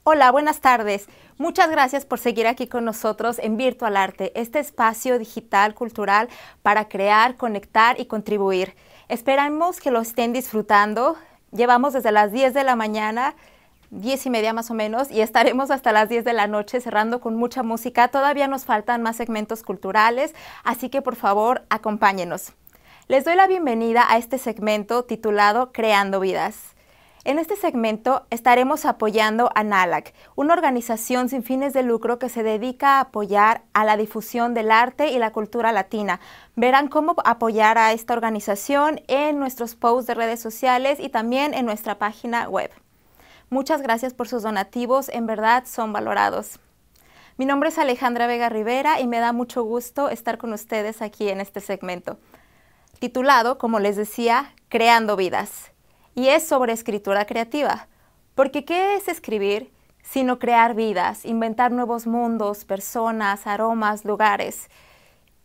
Hola, buenas tardes. Muchas gracias por seguir aquí con nosotros en Virtual Arte, este espacio digital cultural para crear, conectar y contribuir. Esperamos que lo estén disfrutando. Llevamos desde las 10 de la mañana, 10:30 más o menos, y estaremos hasta las 10 de la noche cerrando con mucha música. Todavía nos faltan más segmentos culturales, así que por favor, acompáñenos. Les doy la bienvenida a este segmento titulado Creando Vidas. En este segmento estaremos apoyando a NALAC, una organización sin fines de lucro que se dedica a apoyar a la difusión del arte y la cultura latina. Verán cómo apoyar a esta organización en nuestros posts de redes sociales y también en nuestra página web. Muchas gracias por sus donativos, en verdad son valorados. Mi nombre es Alejandra Vega Rivera y me da mucho gusto estar con ustedes aquí en este segmento, titulado, como les decía, Creando Vidas. Y es sobre escritura creativa, porque ¿qué es escribir sino crear vidas, inventar nuevos mundos, personas, aromas, lugares?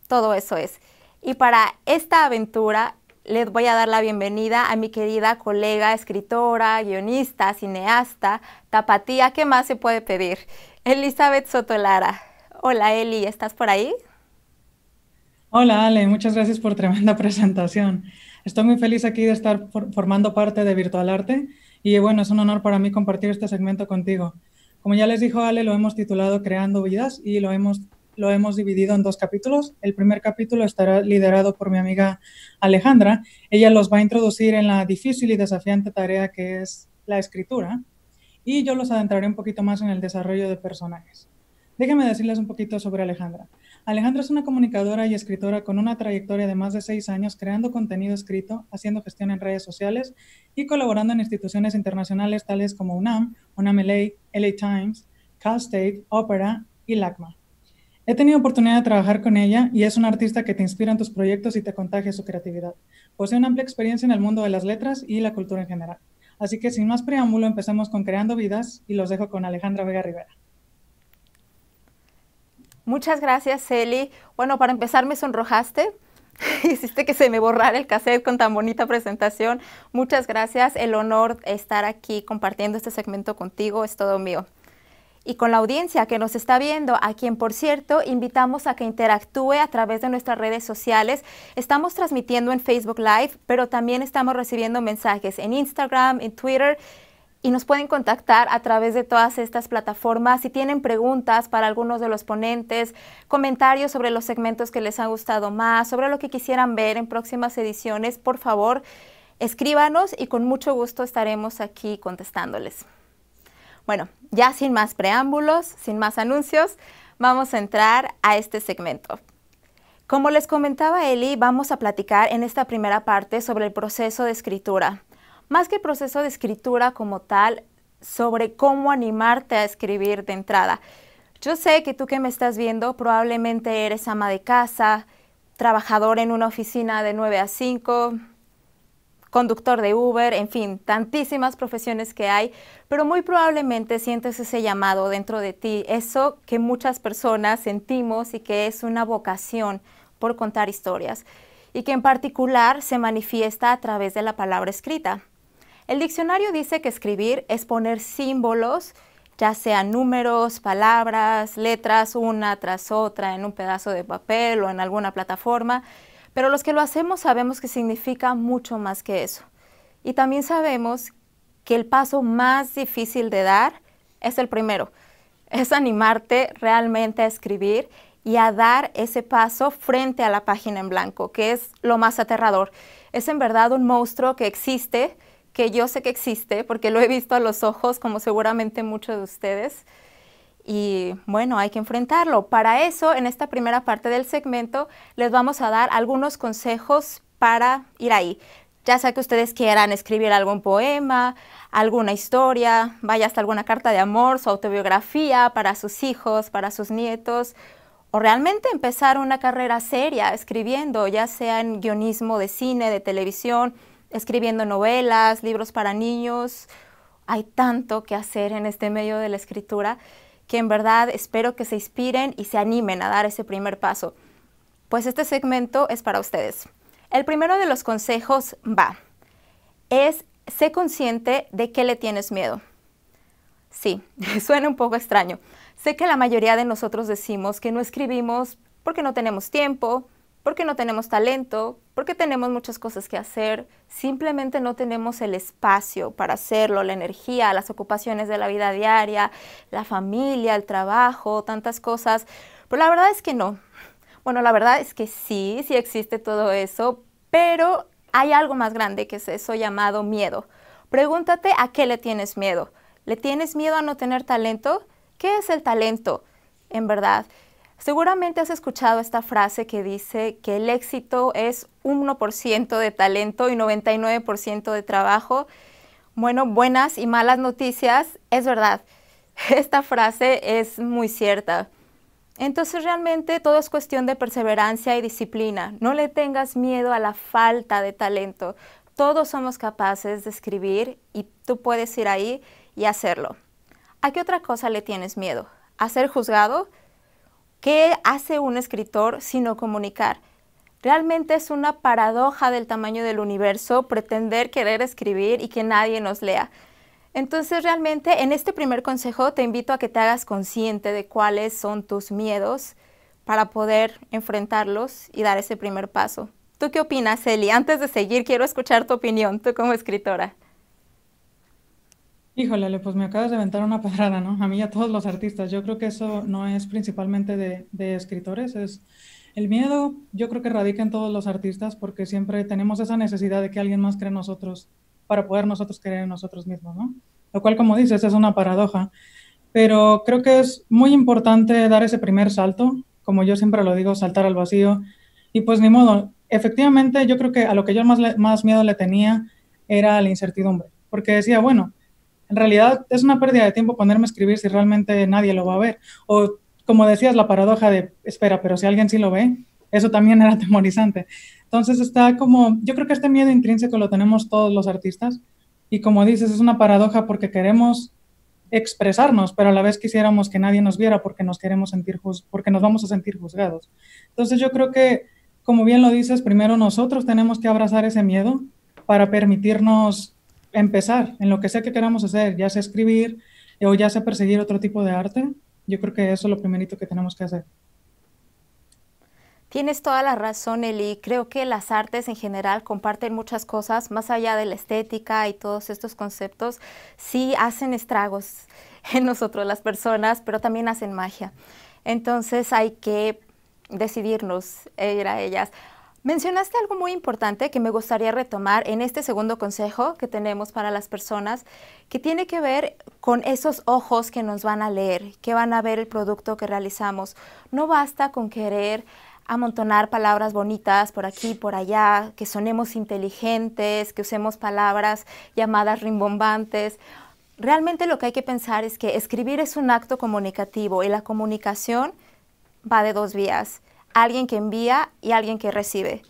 Todo eso es. Y para esta aventura les voy a dar la bienvenida a mi querida colega, escritora, guionista, cineasta, tapatía, ¿qué más se puede pedir? Elizabeth Soto Lara. Hola Eli, ¿estás por ahí? Hola Ale, muchas gracias por tremenda presentación. Estoy muy feliz aquí de estar formando parte de Virtual Arte y bueno, es un honor para mí compartir este segmento contigo. Como ya les dijo Ale, lo hemos titulado Creando Vidas y lo hemos dividido en 2 capítulos. El primer capítulo estará liderado por mi amiga Alejandra. Ella los va a introducir en la difícil y desafiante tarea que es la escritura y yo los adentraré un poquito más en el desarrollo de personajes. Déjenme decirles un poquito sobre Alejandra. Alejandra es una comunicadora y escritora con una trayectoria de más de 6 años creando contenido escrito, haciendo gestión en redes sociales y colaborando en instituciones internacionales tales como UNAM, UNAM-LA, LA Times, Cal State, Opera y LACMA. He tenido oportunidad de trabajar con ella y es una artista que te inspira en tus proyectos y te contagia su creatividad. Posee una amplia experiencia en el mundo de las letras y la cultura en general. Así que sin más preámbulo, empecemos con Creando Vidas y los dejo con Alejandra Vega Rivera. Muchas gracias, Eli. Bueno, para empezar me sonrojaste. Hiciste que se me borrara el cassette con tan bonita presentación. Muchas gracias. El honor de estar aquí compartiendo este segmento contigo es todo mío. Y con la audiencia que nos está viendo, a quien, por cierto, invitamos a que interactúe a través de nuestras redes sociales. Estamos transmitiendo en Facebook Live, pero también estamos recibiendo mensajes en Instagram, en Twitter, y nos pueden contactar a través de todas estas plataformas. Si tienen preguntas para algunos de los ponentes, comentarios sobre los segmentos que les han gustado más, sobre lo que quisieran ver en próximas ediciones, por favor, escríbanos y con mucho gusto estaremos aquí contestándoles. Bueno, ya sin más preámbulos, sin más anuncios, vamos a entrar a este segmento. Como les comentaba Eli, vamos a platicar en esta primera parte sobre el proceso de escritura. Más que proceso de escritura como tal, sobre cómo animarte a escribir de entrada. Yo sé que tú que me estás viendo probablemente eres ama de casa, trabajador en una oficina de 9 a 5, conductor de Uber, en fin, tantísimas profesiones que hay, pero muy probablemente sientes ese llamado dentro de ti, eso que muchas personas sentimos y que es una vocación por contar historias y que en particular se manifiesta a través de la palabra escrita. El diccionario dice que escribir es poner símbolos, ya sean números, palabras, letras, una tras otra en un pedazo de papel o en alguna plataforma, pero los que lo hacemos sabemos que significa mucho más que eso. Y también sabemos que el paso más difícil de dar es el primero, es animarte realmente a escribir y a dar ese paso frente a la página en blanco, que es lo más aterrador. Es en verdad un monstruo que existe, que yo sé que existe porque lo he visto a los ojos, como seguramente muchos de ustedes. Y bueno, hay que enfrentarlo. Para eso, en esta primera parte del segmento, les vamos a dar algunos consejos para ir ahí. Ya sea que ustedes quieran escribir algún poema, alguna historia, vaya hasta alguna carta de amor, su autobiografía para sus hijos, para sus nietos, o realmente empezar una carrera seria escribiendo, ya sea en guionismo de cine, de televisión, escribiendo novelas, libros para niños. Hay tanto que hacer en este medio de la escritura que en verdad espero que se inspiren y se animen a dar ese primer paso. Pues este segmento es para ustedes. El primero de los consejos es: sé consciente de qué le tienes miedo. Sí, suena un poco extraño. Sé que la mayoría de nosotros decimos que no escribimos porque no tenemos tiempo, porque no tenemos talento, porque tenemos muchas cosas que hacer, simplemente no tenemos el espacio para hacerlo, la energía, las ocupaciones de la vida diaria, la familia, el trabajo, tantas cosas. Pero la verdad es que no. Bueno, la verdad es que sí existe todo eso, pero hay algo más grande que es eso llamado miedo. Pregúntate a qué le tienes miedo. ¿Le tienes miedo a no tener talento? ¿Qué es el talento, en verdad? Seguramente has escuchado esta frase que dice que el éxito es 1% de talento y 99% de trabajo. Bueno, buenas y malas noticias, es verdad. Esta frase es muy cierta. Entonces realmente todo es cuestión de perseverancia y disciplina. No le tengas miedo a la falta de talento. Todos somos capaces de escribir y tú puedes ir ahí y hacerlo. ¿A qué otra cosa le tienes miedo? ¿A ser juzgado? ¿Qué hace un escritor sino comunicar? Realmente es una paradoja del tamaño del universo pretender querer escribir y que nadie nos lea. Entonces realmente en este primer consejo te invito a que te hagas consciente de cuáles son tus miedos para poder enfrentarlos y dar ese primer paso. ¿Tú qué opinas, Eli? Antes de seguir, quiero escuchar tu opinión, tú como escritora. Híjole, pues me acabas de aventar una pedrada, ¿no? A mí y a todos los artistas. Yo creo que eso no es principalmente de escritores, es el miedo, yo creo que radica en todos los artistas porque siempre tenemos esa necesidad de que alguien más cree en nosotros para poder nosotros creer en nosotros mismos, ¿no? Lo cual, como dices, es una paradoja. Pero creo que es muy importante dar ese primer salto, como yo siempre lo digo, saltar al vacío. Y pues ni modo, efectivamente yo creo que a lo que yo más miedo le tenía era a la incertidumbre, porque decía, bueno, en realidad es una pérdida de tiempo ponerme a escribir si realmente nadie lo va a ver. O como decías, la paradoja de, espera, pero si alguien sí lo ve, eso también era atemorizante. Entonces está como, yo creo que este miedo intrínseco lo tenemos todos los artistas y como dices, es una paradoja porque queremos expresarnos, pero a la vez quisiéramos que nadie nos viera porque nos queremos sentir porque nos vamos a sentir juzgados. Entonces yo creo que, como bien lo dices, primero nosotros tenemos que abrazar ese miedo para permitirnos empezar en lo que sea que queramos hacer, ya sea escribir o ya sea perseguir otro tipo de arte. Yo creo que eso es lo primerito que tenemos que hacer. Tienes toda la razón, Eli. Creo que las artes en general comparten muchas cosas, más allá de la estética y todos estos conceptos, sí hacen estragos en nosotros las personas, pero también hacen magia. Entonces hay que decidirnos ir a ellas. Mencionaste algo muy importante que me gustaría retomar en este segundo consejo que tenemos para las personas, que tiene que ver con esos ojos que nos van a leer, que van a ver el producto que realizamos. No basta con querer amontonar palabras bonitas por aquí, por allá, que sonemos inteligentes, que usemos palabras llamadas rimbombantes. Realmente lo que hay que pensar es que escribir es un acto comunicativo y la comunicación va de dos vías, alguien que envía y alguien que recibe.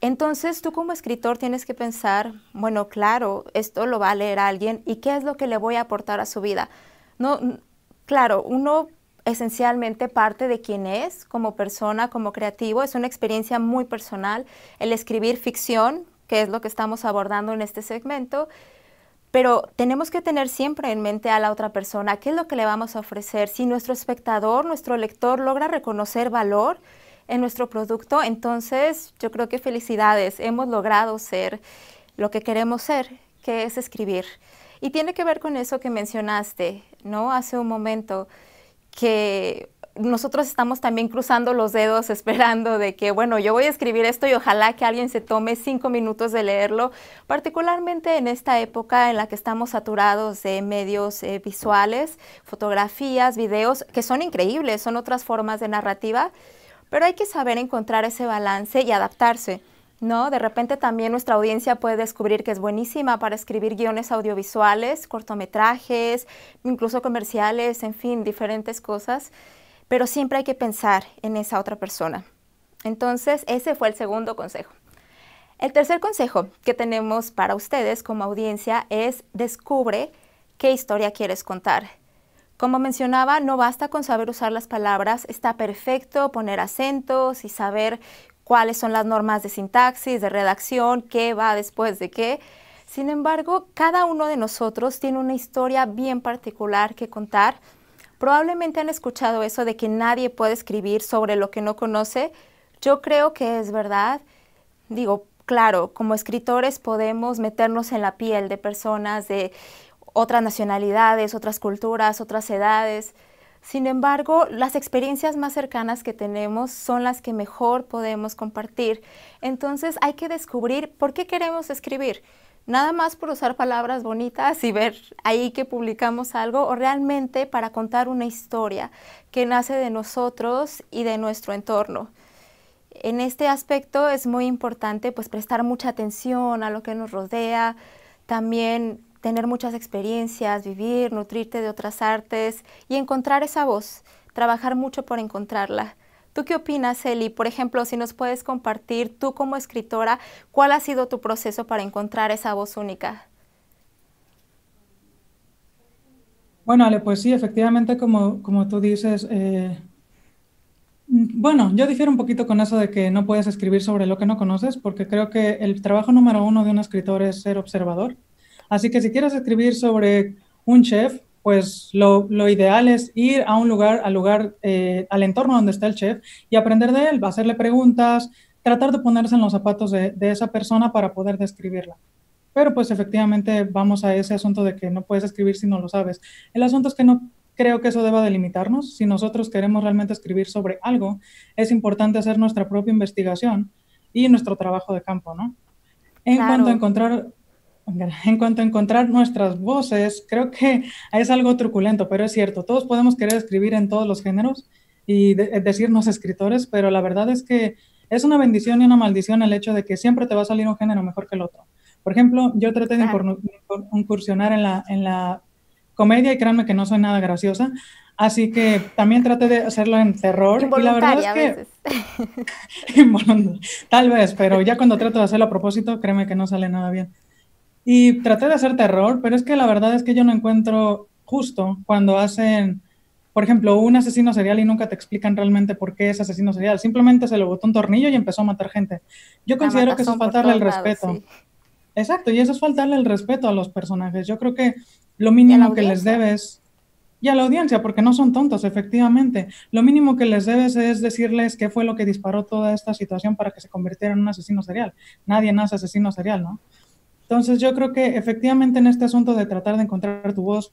Entonces tú como escritor tienes que pensar, bueno, claro, esto lo va a leer alguien y qué es lo que le voy a aportar a su vida. No, claro, uno esencialmente parte de quién es como persona, como creativo. Es una experiencia muy personal el escribir ficción, que es lo que estamos abordando en este segmento, pero tenemos que tener siempre en mente a la otra persona, qué es lo que le vamos a ofrecer. Si nuestro espectador, nuestro lector logra reconocer valor en nuestro producto, entonces yo creo que felicidades, hemos logrado ser lo que queremos ser, que es escribir. Y tiene que ver con eso que mencionaste, ¿no? Hace un momento, que nosotros estamos también cruzando los dedos esperando de que, bueno, yo voy a escribir esto y ojalá que alguien se tome 5 minutos de leerlo, particularmente en esta época en la que estamos saturados de medios visuales, fotografías, videos, que son increíbles, son otras formas de narrativa, pero hay que saber encontrar ese balance y adaptarse, ¿no? De repente también nuestra audiencia puede descubrir que es buenísima para escribir guiones audiovisuales, cortometrajes, incluso comerciales, en fin, diferentes cosas, pero siempre hay que pensar en esa otra persona. Entonces, ese fue el segundo consejo. El tercer consejo que tenemos para ustedes como audiencia es descubre qué historia quieres contar. Como mencionaba, no basta con saber usar las palabras, está perfecto poner acentos y saber cuáles son las normas de sintaxis, de redacción, qué va después de qué. Sin embargo, cada uno de nosotros tiene una historia bien particular que contar. Probablemente han escuchado eso de que nadie puede escribir sobre lo que no conoce. Yo creo que es verdad. Digo, claro, como escritores podemos meternos en la piel de personas de otras nacionalidades, otras culturas, otras edades. Sin embargo, las experiencias más cercanas que tenemos son las que mejor podemos compartir. Entonces hay que descubrir por qué queremos escribir. Nada más por usar palabras bonitas y ver ahí que publicamos algo, o realmente para contar una historia que nace de nosotros y de nuestro entorno. En este aspecto es muy importante pues prestar mucha atención a lo que nos rodea, también tener muchas experiencias, vivir, nutrirte de otras artes y encontrar esa voz, trabajar mucho por encontrarla. ¿Tú qué opinas, Eli? Por ejemplo, si nos puedes compartir, tú como escritora, ¿cuál ha sido tu proceso para encontrar esa voz única? Bueno, Ale, pues sí, efectivamente, como tú dices, bueno, yo difiero un poquito con eso de que no puedes escribir sobre lo que no conoces, porque creo que el trabajo número uno de un escritor es ser observador. Así que si quieres escribir sobre un chef, pues lo ideal es ir a un lugar, al entorno donde está el chef y aprender de él, hacerle preguntas, tratar de ponerse en los zapatos de esa persona para poder describirla. Pero pues efectivamente vamos a ese asunto de que no puedes escribir si no lo sabes. El asunto es que no creo que eso deba delimitarnos. Si nosotros queremos realmente escribir sobre algo, es importante hacer nuestra propia investigación y nuestro trabajo de campo, ¿no? En cuanto a Claro. encontrar En cuanto a encontrar nuestras voces, creo que es algo truculento, pero es cierto, todos podemos querer escribir en todos los géneros y decirnos escritores, pero la verdad es que es una bendición y una maldición el hecho de que siempre te va a salir un género mejor que el otro. Por ejemplo, yo traté de Claro. incursionar en la comedia y créanme que no soy nada graciosa, así que también traté de hacerlo en terror y la verdad es Involuntaria a que veces. tal vez, pero ya cuando trato de hacerlo a propósito, créeme que no sale nada bien. Y traté de hacer terror, pero es que la verdad es que yo no encuentro justo cuando hacen, por ejemplo, un asesino serial y nunca te explican realmente por qué es asesino serial. Simplemente se le botó un tornillo y empezó a matar gente. Yo La considero que eso es matazón por faltarle el todos lados, respeto. sí. Exacto, y eso es faltarle el respeto a los personajes. Yo creo que lo Y a la mínimo que les audiencia. debes, y a la audiencia, porque no son tontos, efectivamente, lo mínimo que les debes es decirles qué fue lo que disparó toda esta situación para que se convirtiera en un asesino serial. Nadie nace asesino serial, ¿no? Entonces yo creo que efectivamente en este asunto de tratar de encontrar tu voz,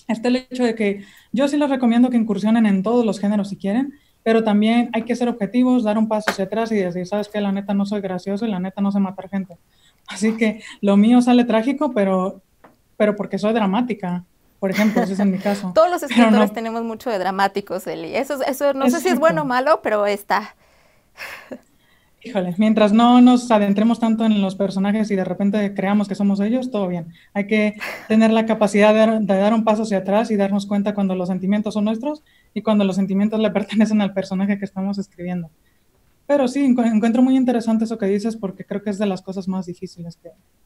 está el hecho de que yo sí les recomiendo que incursionen en todos los géneros si quieren, pero también hay que ser objetivos, dar un paso hacia atrás y decir, sabes que la neta no soy gracioso y la neta no sé matar gente. Así que lo mío sale trágico, pero porque soy dramática, por ejemplo, ese es en mi caso. Todos los Pero escritores no, tenemos mucho de dramáticos, Eli. Eso no sé si es bueno o exacto. malo, pero está. Híjole, mientras no nos adentremos tanto en los personajes y de repente creamos que somos ellos, todo bien. Hay que tener la capacidad de dar un paso hacia atrás y darnos cuenta cuando los sentimientos son nuestros y cuando los sentimientos le pertenecen al personaje que estamos escribiendo. Pero sí, encuentro muy interesante eso que dices porque creo que es de las cosas más difíciles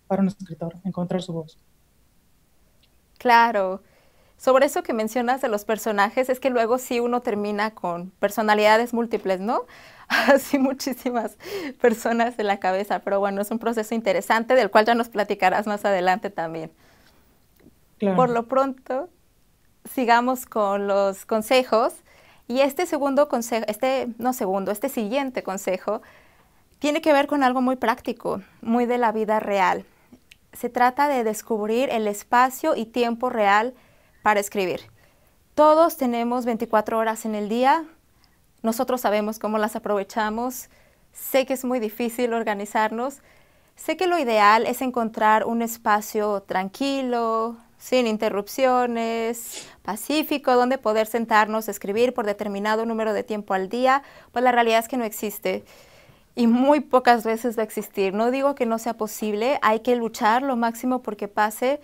para un escritor, encontrar su voz. Claro. Sobre eso que mencionas de los personajes, es que luego sí uno termina con personalidades múltiples, ¿no? Así muchísimas personas en la cabeza, pero bueno, es un proceso interesante del cual ya nos platicarás más adelante también. Por Claro. lo pronto, sigamos con los consejos y este segundo consejo, este siguiente consejo tiene que ver con algo muy práctico, muy de la vida real. Se trata de descubrir el espacio y tiempo real para escribir. Todos tenemos 24 horas en el día, nosotros sabemos cómo las aprovechamos, sé que es muy difícil organizarnos, sé que lo ideal es encontrar un espacio tranquilo, sin interrupciones, pacífico, donde poder sentarnos a escribir por determinado número de tiempo al día, pues la realidad es que no existe y muy pocas veces va a existir. No digo que no sea posible, hay que luchar lo máximo porque pase,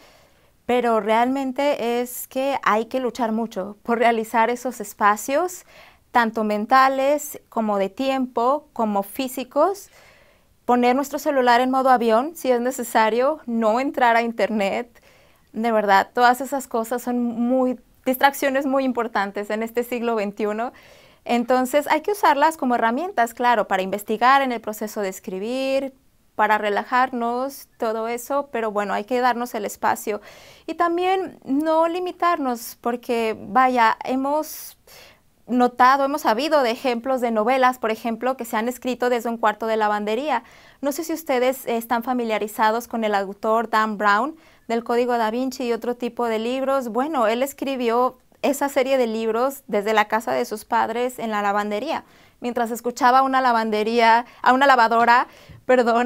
pero realmente es que hay que luchar mucho por realizar esos espacios, tanto mentales como de tiempo, como físicos, poner nuestro celular en modo avión si es necesario, no entrar a internet. De verdad, todas esas cosas son distracciones muy importantes en este siglo XXI. Entonces hay que usarlas como herramientas, claro, para investigar en el proceso de escribir, para relajarnos, todo eso, pero bueno, hay que darnos el espacio. Y también no limitarnos, porque vaya, hemos sabido de ejemplos de novelas, por ejemplo, que se han escrito desde un cuarto de lavandería. No sé si ustedes están familiarizados con el autor Dan Brown, del Código Da Vinci y otro tipo de libros. Bueno, él escribió esa serie de libros desde la casa de sus padres en la lavandería, mientras escuchaba a una lavadora,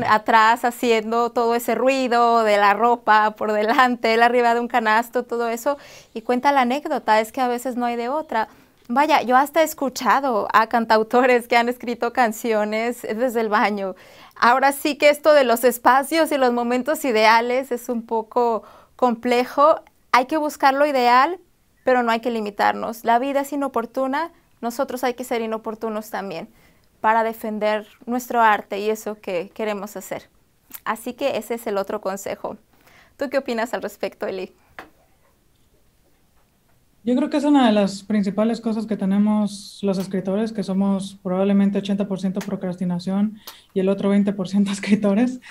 atrás haciendo todo ese ruido de la ropa por delante, él arriba de un canasto, todo eso, y cuenta la anécdota, es que a veces no hay de otra. Vaya, yo hasta he escuchado a cantautores que han escrito canciones desde el baño. Ahora sí que esto de los espacios y los momentos ideales es un poco complejo. Hay que buscar lo ideal, pero no hay que limitarnos. La vida es inoportuna, nosotros hay que ser inoportunos también para defender nuestro arte y eso que queremos hacer. Así que ese es el otro consejo. ¿Tú qué opinas al respecto, Eli? Yo creo que es una de las principales cosas que tenemos los escritores, que somos probablemente 80% procrastinación y el otro 20% escritores.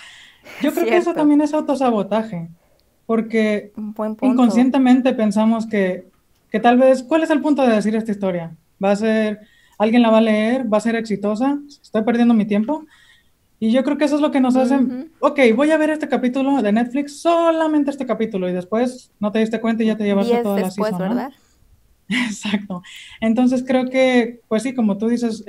Yo creo que eso también es autosabotaje, porque Buen punto. Inconscientemente pensamos que tal vez, ¿cuál es el punto de decir esta historia? ¿Va a ser, alguien la va a leer? ¿Va a ser exitosa? ¿Estoy perdiendo mi tiempo? Y yo creo que eso es lo que nos hace, ok, voy a ver este capítulo de Netflix, solamente este capítulo, y después no te diste cuenta y ya te llevaste toda la season, ¿no? ¿Verdad? Exacto. Entonces creo que, pues sí, como tú dices,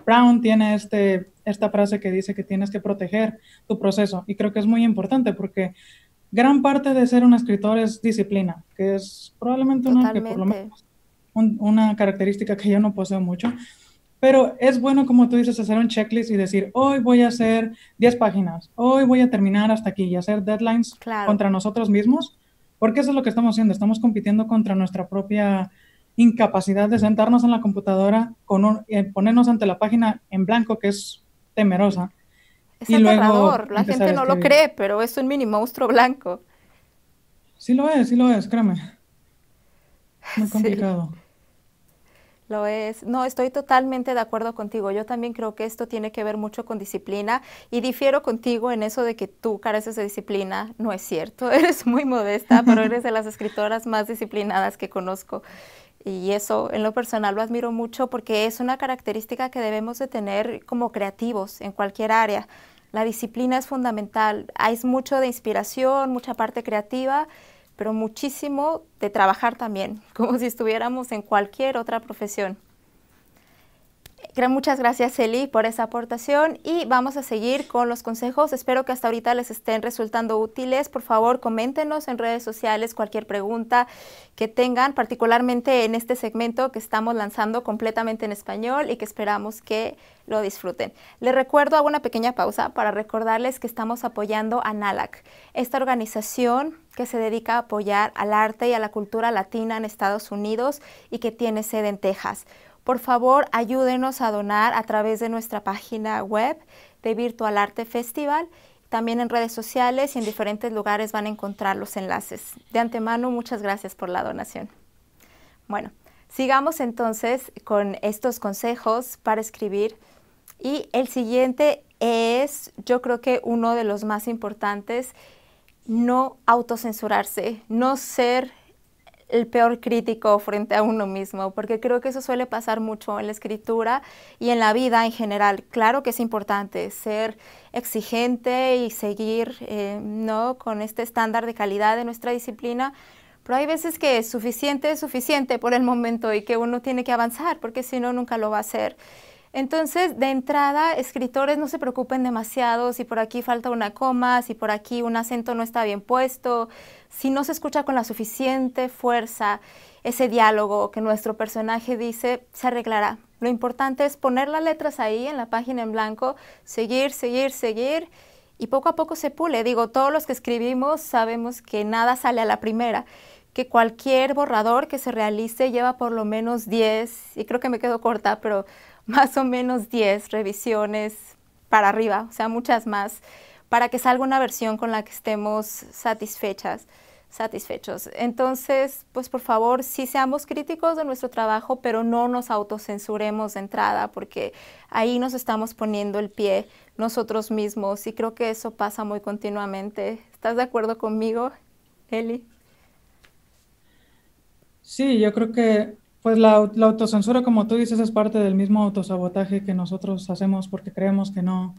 Brown tiene esta frase que dice que tienes que proteger tu proceso, y creo que es muy importante porque gran parte de ser un escritor es disciplina, que es probablemente una característica que yo no poseo mucho. Pero es bueno, como tú dices, hacer un checklist y decir, hoy voy a hacer 10 páginas, hoy voy a terminar hasta aquí y hacer deadlines contra nosotros mismos, porque eso es lo que estamos haciendo, estamos compitiendo contra nuestra propia incapacidad de sentarnos en la computadora, ponernos ante la página en blanco, que es temerosa. Es aterrador, la gente no lo cree, pero es un mini monstruo blanco. Sí lo es, créeme. Muy complicado. Sí. Lo es. No, estoy totalmente de acuerdo contigo. Yo también creo que esto tiene que ver mucho con disciplina y difiero contigo en eso de que tú careces de disciplina. No es cierto. Eres muy modesta, pero eres de las escritoras más disciplinadas que conozco. Y eso, en lo personal, lo admiro mucho porque es una característica que debemos de tener como creativos en cualquier área. La disciplina es fundamental. Hay mucho de inspiración, mucha parte creativa, pero muchísimo de trabajar también, como si estuviéramos en cualquier otra profesión. Muchas gracias, Eli, por esa aportación y vamos a seguir con los consejos. Espero que hasta ahorita les estén resultando útiles. Por favor, coméntenos en redes sociales cualquier pregunta que tengan, particularmente en este segmento que estamos lanzando completamente en español y que esperamos que lo disfruten. Les recuerdo, hago una pequeña pausa para recordarles que estamos apoyando a NALAC, esta organización que se dedica a apoyar al arte y a la cultura latina en Estados Unidos y que tiene sede en Texas. Por favor, ayúdenos a donar a través de nuestra página web de Virtual Arte Festival. También en redes sociales y en diferentes lugares van a encontrar los enlaces. De antemano, muchas gracias por la donación. Bueno, sigamos entonces con estos consejos para escribir. Y el siguiente es, yo creo que uno de los más importantes, no autocensurarse, no ser el peor crítico frente a uno mismo, porque creo que eso suele pasar mucho en la escritura y en la vida en general. Claro que es importante ser exigente y seguir ¿no? con este estándar de calidad de nuestra disciplina, pero hay veces que es suficiente por el momento y que uno tiene que avanzar, porque si no, nunca lo va a hacer. Entonces, de entrada, escritores no se preocupen demasiado si por aquí falta una coma, si por aquí un acento no está bien puesto, si no se escucha con la suficiente fuerza ese diálogo que nuestro personaje dice, se arreglará. Lo importante es poner las letras ahí en la página en blanco, seguir y poco a poco se pule. Digo, todos los que escribimos sabemos que nada sale a la primera, que cualquier borrador que se realice lleva por lo menos 10, y creo que me quedo corta, pero más o menos 10 revisiones, para arriba, o sea, muchas más, para que salga una versión con la que estemos satisfechos. Entonces, pues por favor, sí seamos críticos de nuestro trabajo, pero no nos autocensuremos de entrada, porque ahí nos estamos poniendo el pie nosotros mismos y creo que eso pasa muy continuamente. ¿Estás de acuerdo conmigo, Eli? Sí, yo creo que pues la autocensura, como tú dices, es parte del mismo autosabotaje que nosotros hacemos porque creemos que no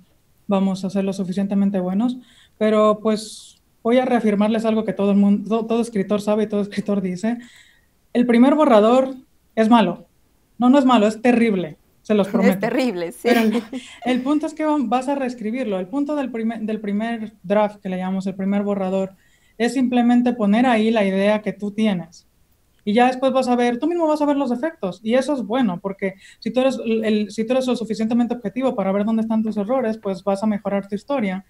vamos a ser lo suficientemente buenos. Pero pues voy a reafirmarles algo que todo el mundo, todo escritor sabe y todo escritor dice. El primer borrador es malo. No, no es malo, es terrible, se los Es prometo. terrible, Pero sí. el punto es que vas a reescribirlo. El punto del primer draft, que le llamamos el primer borrador, es simplemente poner ahí la idea que tú tienes. Y ya después vas a ver, tú mismo vas a ver los efectos. Y eso es bueno, porque si tú eres lo suficientemente objetivo para ver dónde están tus errores, pues vas a mejorar tu historia.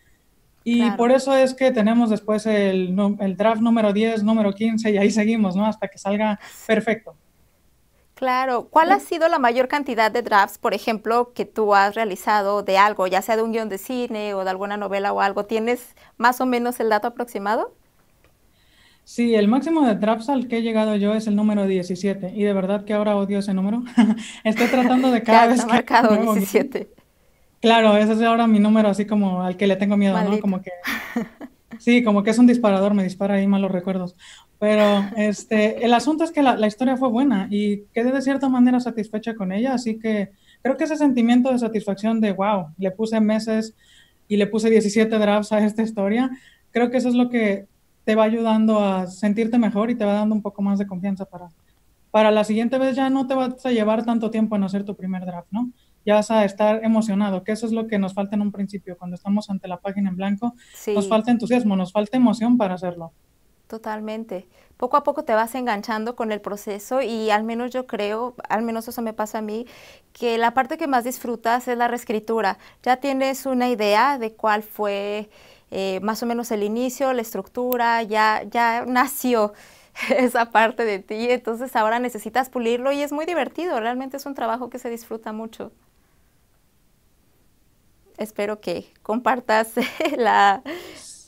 Y Claro. por eso es que tenemos después el draft número 10, número 15, y ahí seguimos, ¿no? Hasta que salga perfecto. Claro. ¿Cuál ha sido la mayor cantidad de drafts, por ejemplo, que tú has realizado de algo, ya sea de un guión de cine o de alguna novela o algo? ¿Tienes más o menos el dato aproximado? Sí, el máximo de drafts al que he llegado yo es el número 17 y de verdad que ahora odio ese número. Estoy tratando de Ya cada está vez que hay un marcado nuevo guión. 17. Claro, ese es ahora mi número así como al que le tengo miedo, ¿no? Maldito. Como que sí, como que es un disparador, me dispara ahí malos recuerdos. Pero el asunto es que la historia fue buena y quedé de cierta manera satisfecha con ella, así que creo que ese sentimiento de satisfacción de, wow, le puse meses y le puse 17 drafts a esta historia, creo que eso es lo que te va ayudando a sentirte mejor y te va dando un poco más de confianza para la siguiente vez ya no te vas a llevar tanto tiempo en hacer tu primer draft, ¿no? Ya vas a estar emocionado, que eso es lo que nos falta en un principio, cuando estamos ante la página en blanco, nos Sí, falta entusiasmo, nos falta emoción para hacerlo. totalmente. Poco a poco te vas enganchando con el proceso y al menos yo creo, al menos eso me pasa a mí, que la parte que más disfrutas es la reescritura. Ya tienes una idea de cuál fue más o menos el inicio, la estructura, ya nació esa parte de ti, entonces ahora necesitas pulirlo y es muy divertido, realmente es un trabajo que se disfruta mucho. Espero que compartas la,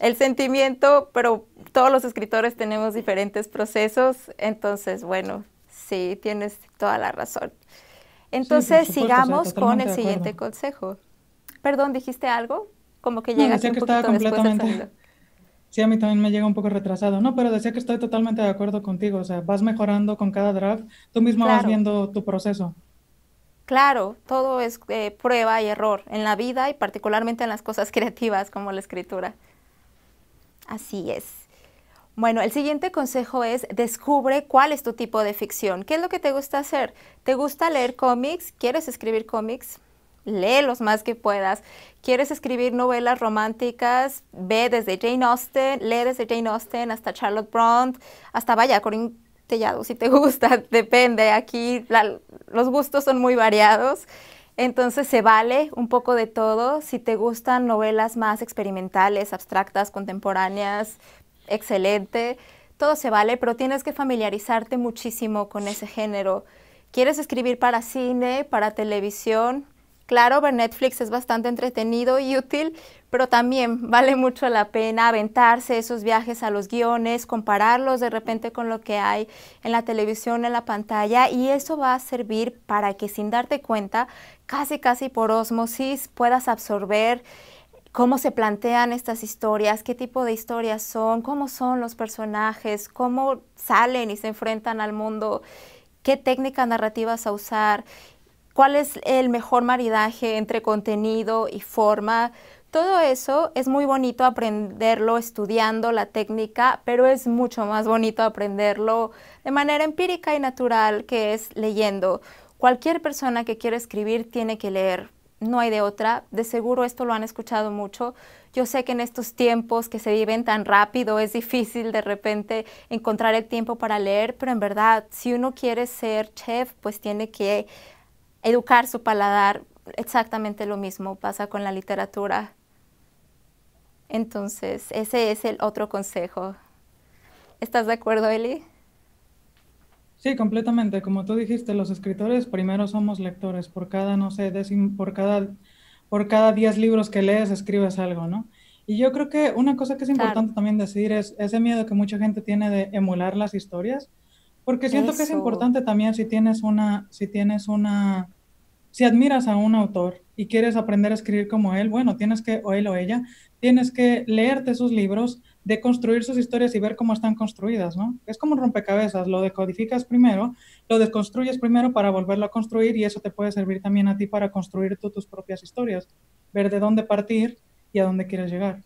el sentimiento, pero todos los escritores tenemos diferentes procesos, entonces, bueno, sí, tienes toda la razón. Sí, por Entonces, supuesto, o sea, sigamos con totalmente el de siguiente acuerdo. consejo. Perdón, ¿dijiste algo? Como que No, llega aquí decía un que estaba poquito después del sonido. completamente, sí, a mí también me llega un poco retrasado, no, pero decía que estoy totalmente de acuerdo contigo, o sea, vas mejorando con cada draft, tú mismo vas Claro, viendo tu proceso. claro, todo es prueba y error en la vida y particularmente en las cosas creativas como la escritura. Así es. Bueno, el siguiente consejo es descubre cuál es tu tipo de ficción. ¿Qué es lo que te gusta hacer? ¿Te gusta leer cómics? ¿Quieres escribir cómics? Lee los más que puedas. ¿Quieres escribir novelas románticas? Ve desde Jane Austen, lee desde Jane Austen hasta Charlotte Brontë, hasta vaya, Corín Tellado, si te gusta, depende. Aquí los gustos son muy variados. Entonces se vale un poco de todo. Si te gustan novelas más experimentales, abstractas, contemporáneas, excelente, todo se vale, pero tienes que familiarizarte muchísimo con ese género. ¿Quieres escribir para cine, para televisión? Claro, ver Netflix es bastante entretenido y útil, pero también vale mucho la pena aventarse esos viajes a los guiones, compararlos de repente con lo que hay en la televisión, en la pantalla, y eso va a servir para que sin darte cuenta, casi por ósmosis, puedas absorber cómo se plantean estas historias, qué tipo de historias son, cómo son los personajes, cómo salen y se enfrentan al mundo, qué técnicas narrativas a usar, cuál es el mejor maridaje entre contenido y forma. Todo eso es muy bonito aprenderlo estudiando la técnica, pero es mucho más bonito aprenderlo de manera empírica y natural, que es leyendo. Cualquier persona que quiera escribir tiene que leer, no hay de otra. De seguro esto lo han escuchado mucho. Yo sé que en estos tiempos que se viven tan rápido es difícil de repente encontrar el tiempo para leer, pero en verdad, si uno quiere ser chef, pues tiene que educar su paladar. Exactamente lo mismo pasa con la literatura. Entonces, ese es el otro consejo. ¿Estás de acuerdo, Eli? Sí, completamente. Como tú dijiste, los escritores primero somos lectores. Por cada, no sé, por cada 10 libros que lees escribes algo, ¿no? Y yo creo que una cosa que es Claro, importante también decir es ese miedo que mucha gente tiene de emular las historias, porque siento que es eso. importante también si admiras a un autor y quieres aprender a escribir como él, bueno, tienes que, o él o ella, tienes que leerte sus libros, deconstruir sus historias y ver cómo están construidas, ¿no? Es como un rompecabezas, lo decodificas primero, lo desconstruyes primero para volverlo a construir y eso te puede servir también a ti para construir tú tus propias historias, ver de dónde partir y a dónde quieres llegar.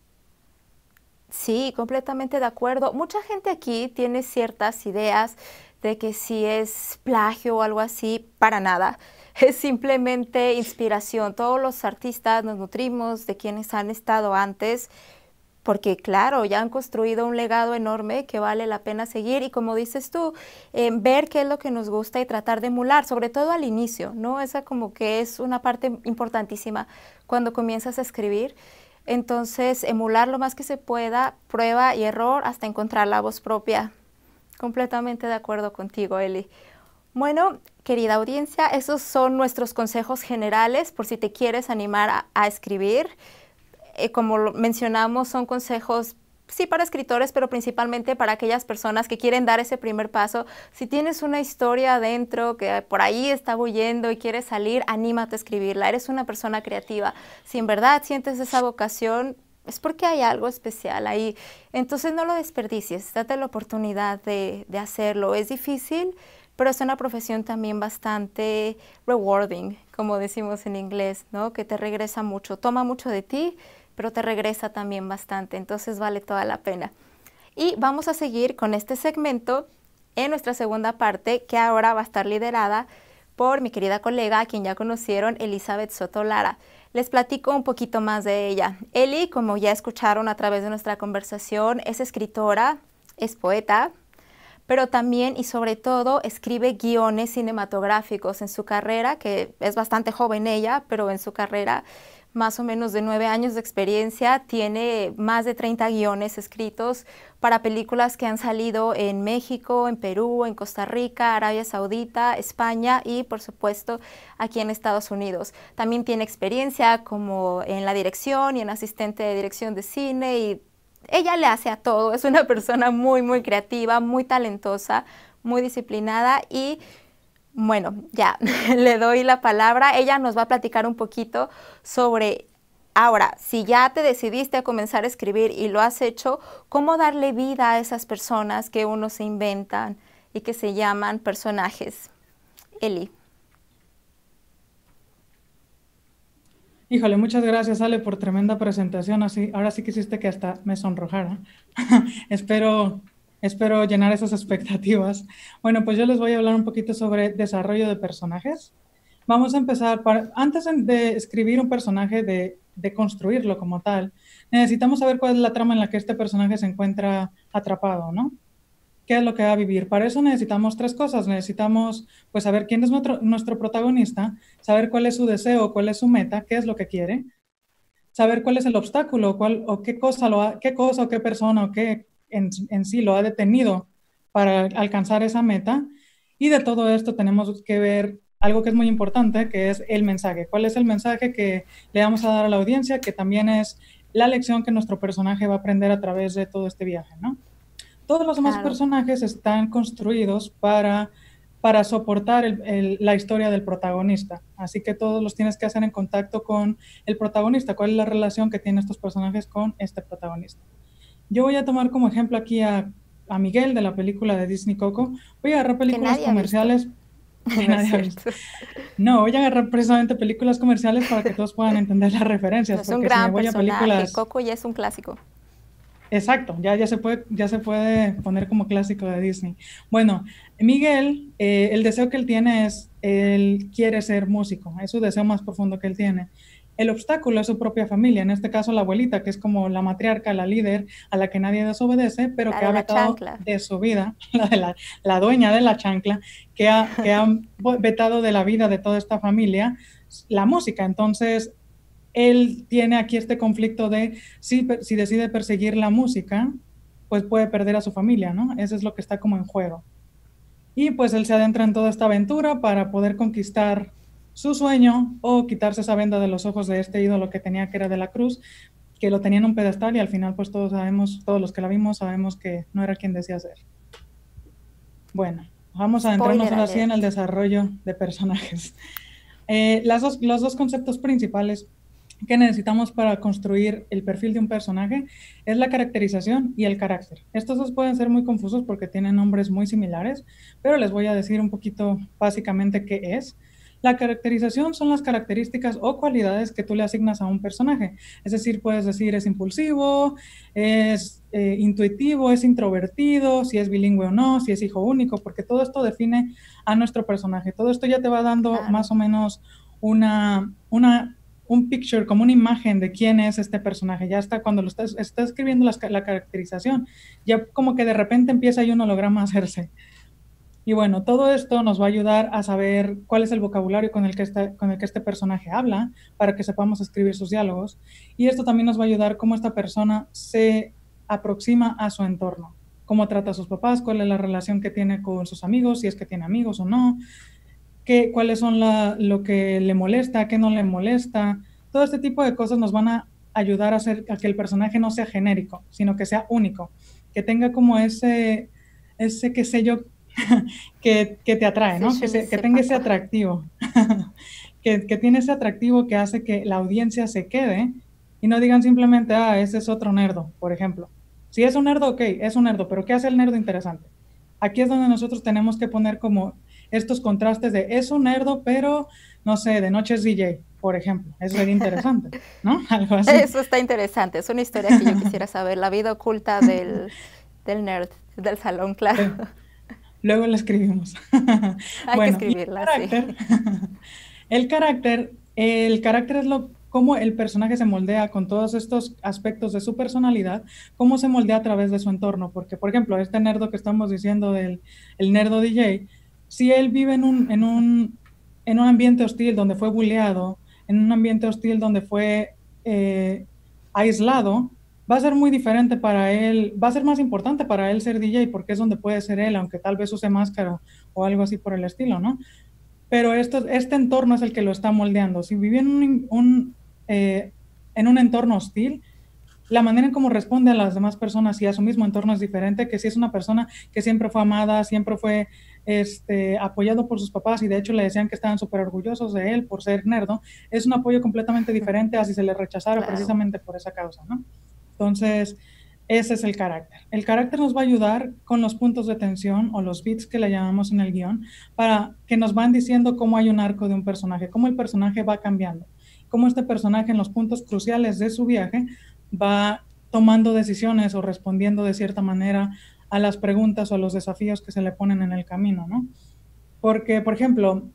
Sí, completamente de acuerdo. Mucha gente aquí tiene ciertas ideas de que si es plagio o algo así, para nada. Es simplemente inspiración. Todos los artistas nos nutrimos de quienes han estado antes, porque claro, ya han construido un legado enorme que vale la pena seguir y como dices tú, ver qué es lo que nos gusta y tratar de emular, sobre todo al inicio, ¿no? Esa como que es una parte importantísima cuando comienzas a escribir. Entonces, emular lo más que se pueda, prueba y error hasta encontrar la voz propia. Completamente de acuerdo contigo, Eli. Bueno, querida audiencia, esos son nuestros consejos generales por si te quieres animar a escribir. Como mencionamos, son consejos, sí, para escritores, pero principalmente para aquellas personas que quieren dar ese primer paso. Si tienes una historia adentro que por ahí está huyendo y quieres salir, anímate a escribirla. Eres una persona creativa. Si en verdad sientes esa vocación, es porque hay algo especial ahí. Entonces no lo desperdicies, date la oportunidad de hacerlo. Es difícil, pero es una profesión también bastante rewarding, como decimos en inglés, ¿no? Que te regresa mucho, toma mucho de ti, pero te regresa también bastante, entonces vale toda la pena. Y vamos a seguir con este segmento en nuestra segunda parte, que ahora va a estar liderada por mi querida colega, a quien ya conocieron, Elizabeth Soto Lara. Les platico un poquito más de ella. Eli, como ya escucharon a través de nuestra conversación, es escritora, es poeta, pero también y sobre todo escribe guiones cinematográficos en su carrera, que es bastante joven ella, pero en su carrera más o menos de 9 años de experiencia, tiene más de 30 guiones escritos para películas que han salido en México, en Perú, en Costa Rica, Arabia Saudita, España y por supuesto aquí en Estados Unidos. También tiene experiencia como en la dirección y en asistente de dirección de cine y ella le hace a todo, es una persona muy, muy creativa, muy talentosa, muy disciplinada y bueno, ya le doy la palabra. Ella nos va a platicar un poquito sobre, ahora, si ya te decidiste a comenzar a escribir y lo has hecho, cómo darle vida a esas personas que uno se inventan y que se llaman personajes. Eli. Híjole, muchas gracias, Ale, por tremenda presentación. Así, ahora sí que hiciste que hasta me sonrojara. espero, espero llenar esas expectativas. Bueno, pues yo les voy a hablar un poquito sobre desarrollo de personajes. Vamos a empezar, antes de escribir un personaje, de construirlo como tal, necesitamos saber cuál es la trama en la que este personaje se encuentra atrapado, ¿no? ¿Qué es lo que va a vivir? Para eso necesitamos tres cosas. Necesitamos pues saber quién es nuestro protagonista, saber cuál es su deseo, cuál es su meta, qué es lo que quiere, saber cuál es el obstáculo, o qué cosa, qué cosa o qué persona o qué en sí lo ha detenido para alcanzar esa meta. Y de todo esto tenemos que ver algo que es muy importante, que es el mensaje. ¿Cuál es el mensaje que le vamos a dar a la audiencia? Que también es la lección que nuestro personaje va a aprender a través de todo este viaje, ¿no? Todos los demás Claro. personajes están construidos para soportar la historia del protagonista. Así que todos los tienes que hacer en contacto con el protagonista. ¿Cuál es la relación que tienen estos personajes con este protagonista? Yo voy a tomar como ejemplo aquí a Miguel de la película de Disney Coco. Voy a agarrar Que películas nadie ha visto. comerciales que No es nadie ha visto. cierto. No, voy a agarrar precisamente películas comerciales para que todos puedan entender las No referencias, es un porque si me gran voy a personaje. películas. Coco ya es un clásico. Exacto, ya se puede poner como clásico de Disney. Bueno, Miguel, el deseo que él tiene es, él quiere ser músico, es su deseo más profundo que él tiene. El obstáculo es su propia familia, en este caso la abuelita, que es como la matriarca, la líder, a la que nadie desobedece, pero La que de ha la vetado chancla. de su vida, la dueña de la chancla, que ha vetado de la vida de toda esta familia la música. Entonces, él tiene aquí este conflicto de si decide perseguir la música, pues puede perder a su familia, ¿no? Eso es lo que está como en juego. Y pues él se adentra en toda esta aventura para poder conquistar su sueño o quitarse esa venda de los ojos de este ídolo que tenía, que era de la cruz, que lo tenía en un pedestal y al final pues todos sabemos, todos los que la vimos sabemos que no era quien decía ser. Bueno, vamos a adentrarnos Spoiler ahora sí en alert. el desarrollo de personajes. Los dos conceptos principales que necesitamos para construir el perfil de un personaje es la caracterización y el carácter. Estos dos pueden ser muy confusos porque tienen nombres muy similares, pero les voy a decir un poquito básicamente qué es. La caracterización son las características o cualidades que tú le asignas a un personaje. Es decir, puedes decir es impulsivo, es intuitivo, es introvertido, si es bilingüe o no, si es hijo único, porque todo esto define a nuestro personaje. Todo esto ya te va dando Claro. más o menos un picture, como una imagen de quién es este personaje. Ya está, cuando lo estás escribiendo la caracterización, ya como que de repente empieza ahí un holograma a hacerse. Y bueno, todo esto nos va a ayudar a saber cuál es el vocabulario con el que este personaje habla, para que sepamos escribir sus diálogos. Y esto también nos va a ayudar cómo esta persona se aproxima a su entorno, cómo trata a sus papás, cuál es la relación que tiene con sus amigos, si es que tiene amigos o no, cuáles son lo que le molesta, qué no le molesta. Todo este tipo de cosas nos van a ayudar a que el personaje no sea genérico, sino que sea único, que tenga como ese qué sé yo, que te atrae, Sí, ¿no? je ne Que sais tenga pas ese quoi. atractivo, que tiene ese atractivo que hace que la audiencia se quede y no digan simplemente, ah, ese es otro nerdo, por ejemplo. Si es un nerdo, ok, es un nerdo, pero ¿qué hace el nerdo interesante? Aquí es donde nosotros tenemos que poner como estos contrastes de es un nerdo, pero no sé, de noche es DJ, por ejemplo. Eso sería interesante, ¿no? Algo así. Eso está interesante, es una historia que yo quisiera saber, la vida oculta del nerd, del salón, claro. Luego la escribimos. Hay que Bueno, y escribirla, sí. el carácter es cómo el personaje se moldea con todos estos aspectos de su personalidad, cómo se moldea a través de su entorno. Porque, por ejemplo, este nerdo que estamos diciendo el nerdo DJ, si él vive en un ambiente hostil donde fue bulleado, en un ambiente hostil donde fue aislado, va a ser muy diferente para él, va a ser más importante para él ser DJ porque es donde puede ser él, aunque tal vez use máscara o algo así por el estilo, ¿no? Pero este entorno es el que lo está moldeando. Si vive en un entorno hostil, la manera en cómo responde a las demás personas y a su mismo entorno es diferente, que si es una persona que siempre fue amada, siempre fue apoyado por sus papás y de hecho le decían que estaban súper orgullosos de él por ser nerdo, es un apoyo completamente diferente a si se le rechazara Claro. precisamente por esa causa, ¿no? Entonces, ese es el carácter. El carácter nos va a ayudar con los puntos de tensión o los beats que le llamamos en el guión, para que nos van diciendo cómo hay un arco de un personaje, cómo el personaje va cambiando, cómo este personaje en los puntos cruciales de su viaje va tomando decisiones o respondiendo de cierta manera a las preguntas o a los desafíos que se le ponen en el camino, ¿no? Porque, por ejemplo,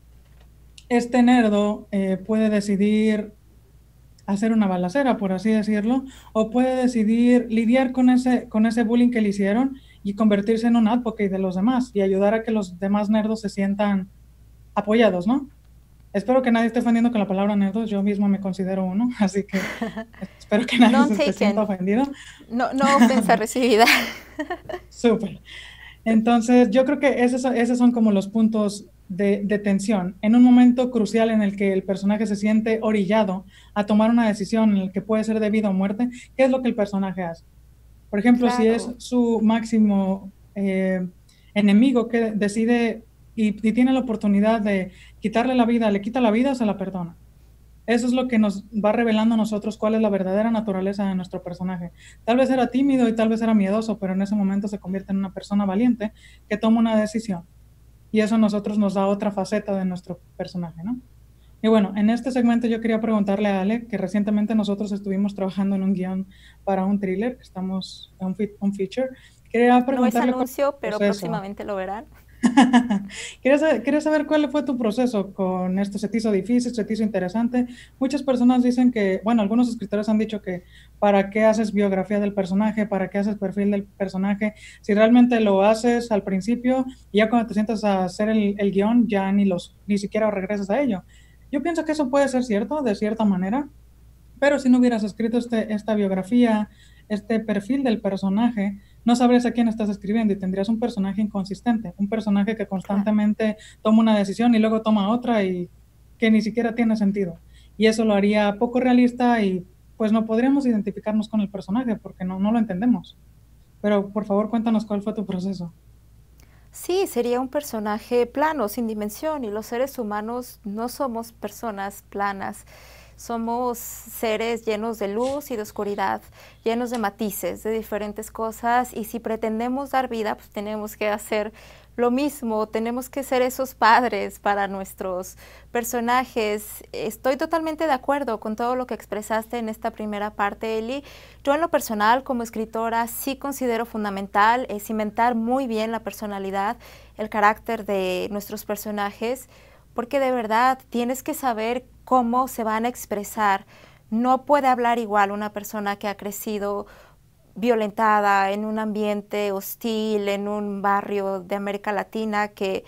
este nerdo puede decidir hacer una balacera, por así decirlo, o puede decidir lidiar con ese bullying que le hicieron y convertirse en un advocate de los demás y ayudar a que los demás nerdos se sientan apoyados, ¿no? Espero que nadie esté ofendiendo con la palabra nerdos, yo mismo me considero uno, así que espero que nadie None se sienta taken. ofendido. No, no ofensa recibida. Súper. Entonces, yo creo que esos son como los puntos de tensión. En un momento crucial en el que el personaje se siente orillado a tomar una decisión en el que puede ser de vida o muerte, ¿qué es lo que el personaje hace? Por ejemplo, si es Claro. su máximo enemigo que decide y tiene la oportunidad de quitarle la vida, ¿le quita la vida o se la perdona? Eso es lo que nos va revelando a nosotros cuál es la verdadera naturaleza de nuestro personaje. Tal vez era tímido y tal vez era miedoso, pero en ese momento se convierte en una persona valiente que toma una decisión. Y eso a nosotros nos da otra faceta de nuestro personaje, ¿no? Y bueno, en este segmento yo quería preguntarle a Ale, que recientemente nosotros estuvimos trabajando en un guión para un thriller, estamos en un feature. Quería No es preguntarle cuál anuncio, fue tu pero proceso. próximamente lo verán. Quería saber cuál fue tu proceso con esto. ¿Se te hizo difícil? ¿Se te hizo interesante? Muchas personas dicen que, bueno, algunos escritores han dicho que para qué haces biografía del personaje, para qué haces perfil del personaje, si realmente lo haces al principio y ya cuando te sientas a hacer el guión ya ni siquiera regresas a ello. Yo pienso que eso puede ser cierto, de cierta manera, pero si no hubieras escrito esta biografía, este perfil del personaje, no sabrías a quién estás escribiendo y tendrías un personaje inconsistente, un personaje que Claro. constantemente toma una decisión y luego toma otra y que ni siquiera tiene sentido. Y eso lo haría poco realista y pues no podríamos identificarnos con el personaje porque no lo entendemos. Pero por favor cuéntanos cuál fue tu proceso. Sí, sería un personaje plano, sin dimensión, y los seres humanos no somos personas planas. Somos seres llenos de luz y de oscuridad, llenos de matices, de diferentes cosas, y si pretendemos dar vida, pues tenemos que hacer lo mismo, tenemos que ser esos padres para nuestros personajes. Estoy totalmente de acuerdo con todo lo que expresaste en esta primera parte, Eli. Yo en lo personal, como escritora, sí considero fundamental cimentar muy bien la personalidad, el carácter de nuestros personajes, porque de verdad tienes que saber cómo se van a expresar. No puede hablar igual una persona que ha crecido violentada en un ambiente hostil, en un barrio de América Latina, que